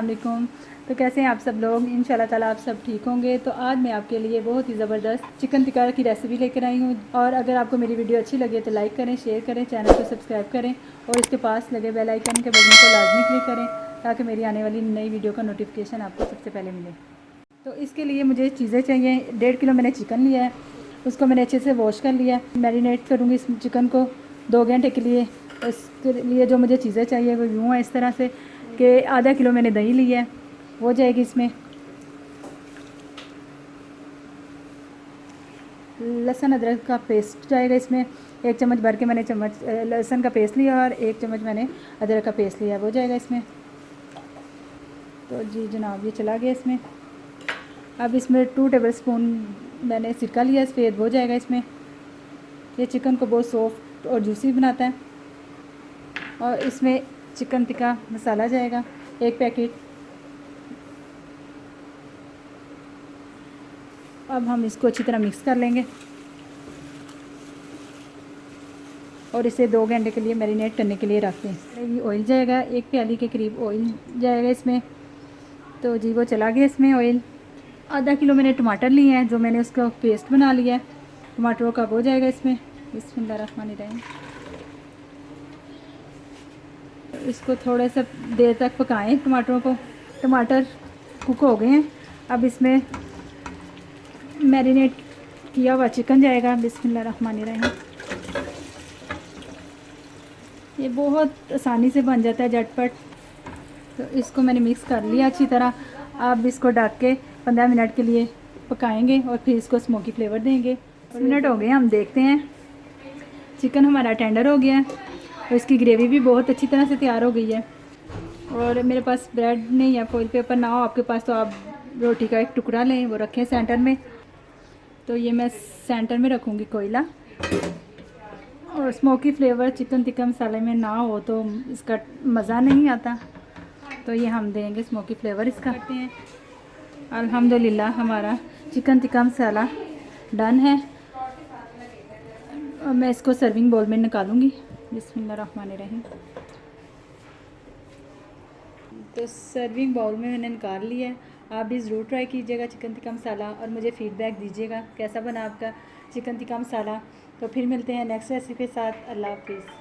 अस्सलाम वालेकुम। तो कैसे हैं आप सब लोग? इंशाल्लाह ताला आप सब ठीक होंगे। तो आज मैं आपके लिए बहुत ही ज़बरदस्त चिकन टिक्का की रेसिपी लेकर आई हूँ। और अगर आपको मेरी वीडियो अच्छी लगे तो लाइक करें, शेयर करें, चैनल को सब्सक्राइब करें और इसके पास लगे बेल आइकन के बटन को लाजमी क्लिक करें ताकि मेरी आने वाली नई वीडियो का नोटिफिकेशन आपको सबसे पहले मिले। तो इसके लिए मुझे चीज़ें चाहिए। 1.5 किलो मैंने चिकन लिया है, उसको मैंने अच्छे से वॉश कर लिया है। मैरिनेट करूँगी इस चिकन को 2 घंटे के लिए। इसके लिए जो मुझे चीज़ें चाहिए वो यूँ है इस तरह से कि आधा किलो मैंने दही लिया है, वो जाएगी इसमें। लहसुन अदरक का पेस्ट जाएगा इसमें, 1 चम्मच भर के मैंने लहसुन का पेस्ट लिया और 1 चम्मच मैंने अदरक का पेस्ट लिया, वो जाएगा इसमें। तो जी जनाब ये चला गया इसमें। अब इसमें 2 टेबलस्पून मैंने सिरका लिया सफ़ेद, वो जाएगा इसमें। ये चिकन को बहुत सॉफ्ट और जूसी बनाता है। और इसमें चिकन टिक्का मसाला जाएगा 1 पैकेट। अब हम इसको अच्छी तरह मिक्स कर लेंगे और इसे 2 घंटे के लिए मैरिनेट करने के लिए रखते हैं। ये ऑयल जाएगा, 1 प्याली के करीब ऑयल जाएगा इसमें। तो जी वो चला गया इसमें ऑयल। आधा किलो मैंने टमाटर लिए हैं जो मैंने उसका पेस्ट बना लिया है टमाटरों का, वो जाएगा इसमें। बिस्मिल्लाहिर्रहमानिर्रहीम। इसको थोड़ा सा देर तक पकाएं टमाटरों को। टमाटर कुक हो गए हैं। अब इसमें मैरिनेट किया हुआ चिकन जाएगा। बिस्मिल्लाहिर्रहमानिर्रहीम। ये बहुत आसानी से बन जाता है, झटपट। तो इसको मैंने मिक्स कर लिया अच्छी तरह। अब इसको ढक के 15 मिनट के लिए पकाएंगे और फिर इसको स्मोकी फ्लेवर देंगे। 10 मिनट हो गए, हम देखते हैं। चिकन हमारा टेंडर हो गया है और इसकी ग्रेवी भी बहुत अच्छी तरह से तैयार हो गई है। और मेरे पास ब्रेड नहीं या फॉइल पेपर ना हो आपके पास तो आप रोटी का एक टुकड़ा लें, वो रखें सेंटर में। तो ये मैं सेंटर में रखूँगी कोयला। और स्मोकी फ्लेवर चिकन टिक्का मसाले में ना हो तो इसका मज़ा नहीं आता, तो ये हम देंगे स्मोकी फ्लेवर इसका करते हैं। अल्हम्दुलिल्लाह हमारा चिकन टिक्का मसाला डन है। और मैं इसको सर्विंग बाउल में निकालूंगी। बिस्मिल्लाहिर्रहमानिर्रहीम। तो सर्विंग बाउल में मैंने निकाल लिया है। आप भी ज़रूर ट्राई कीजिएगा चिकन टिक्का मसाला और मुझे फ़ीडबैक दीजिएगा कैसा बना आपका चिकन टिक्का मसाला। तो फिर मिलते हैं नेक्स्ट रेसिपी के साथ। अल्लाह हाफिज़।